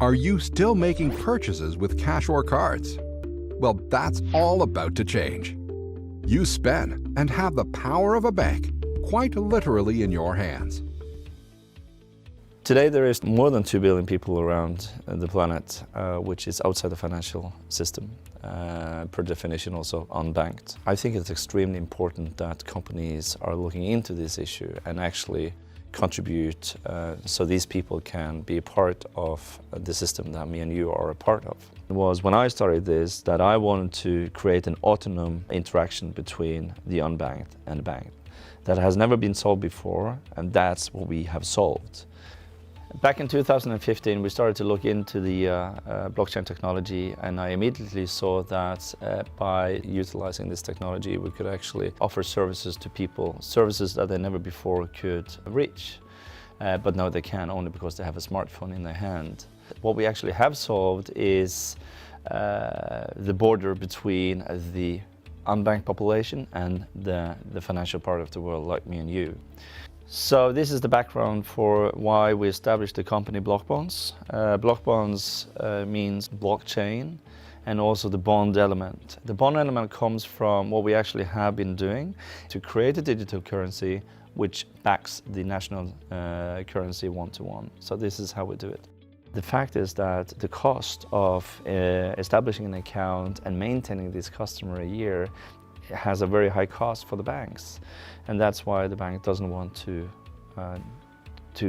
Are you still making purchases with cash or cards? Well, that's all about to change. Use SPENN and have the power of a bank quite literally in your hands. Today there is more than 2 billion people around the planet which is outside the financial system, per definition also unbanked. I think it's extremely important that companies are looking into this issue and actually contribute so these people can be a part of the system that me and you are a part of. It was when I started this that I wanted to create an autonomous interaction between the unbanked and the banked. That has never been solved before, and that's what we have solved. Back in 2015, we started to look into the blockchain technology, and I immediately saw that by utilizing this technology, we could actually offer services to people, services that they never before could reach. But now they can, only because they have a smartphone in their hand. What we actually have solved is the border between the unbanked population and the financial part of the world, like me and you. So this is the background for why we established the company Blockbonds. Blockbonds means blockchain, and also the bond element. The bond element comes from what we actually have been doing to create a digital currency which backs the national currency one-to-one. So this is how we do it. The fact is that the cost of establishing an account and maintaining this customer a year has a very high cost for the banks, and that's why the bank doesn't want to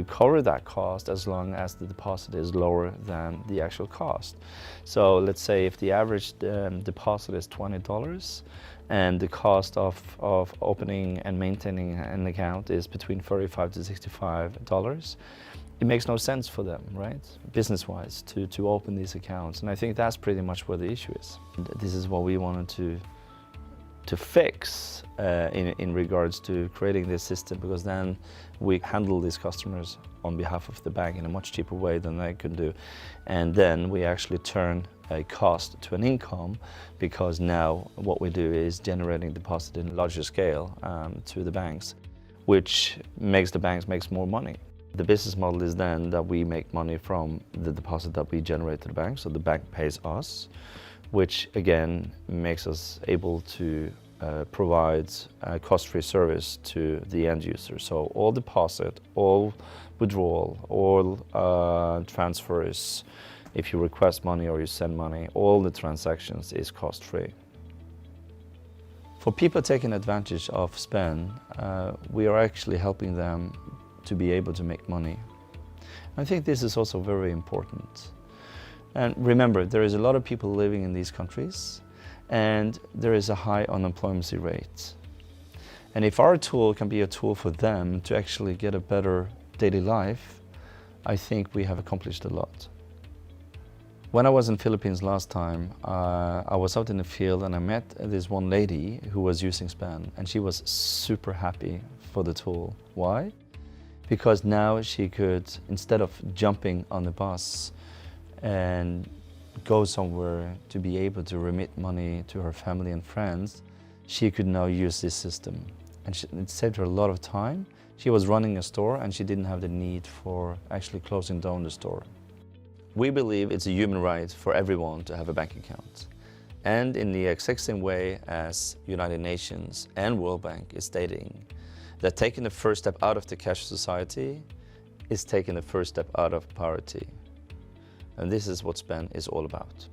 cover that cost as long as the deposit is lower than the actual cost. So let's say if the average deposit is $20 and the cost of opening and maintaining an account is between $35 to $65, it makes no sense for them, right, business-wise, to open these accounts. And I think that's pretty much where the issue is. This is what we wanted to fix in regards to creating this system, because then we handle these customers on behalf of the bank in a much cheaper way than they could do. And then we actually turn a cost to an income, because now what we do is generating deposit in a larger scale to the banks, which makes the banks make more money. The business model is then that we make money from the deposit that we generate to the bank, so the bank pays us, which again makes us able to provide a cost-free service to the end user. So all deposit, all withdrawal, all transfers, if you request money or you send money, all the transactions is cost-free. For people taking advantage of SPENN, we are actually helping them to be able to make money. I think this is also very important. And remember, there is a lot of people living in these countries, and there is a high unemployment rate. And if our tool can be a tool for them to actually get a better daily life, I think we have accomplished a lot. When I was in the Philippines last time, I was out in the field and I met this one lady who was using SPENN, and she was super happy for the tool. Why? Because now she could, instead of jumping on the bus and go somewhere to be able to remit money to her family and friends, she could now use this system. And it saved her a lot of time. She was running a store and she didn't have the need for actually closing down the store. We believe it's a human right for everyone to have a bank account. And in the exact same way as United Nations and World Bank is stating, that taking the first step out of the cash society is taking the first step out of poverty. And this is what SPENN is all about.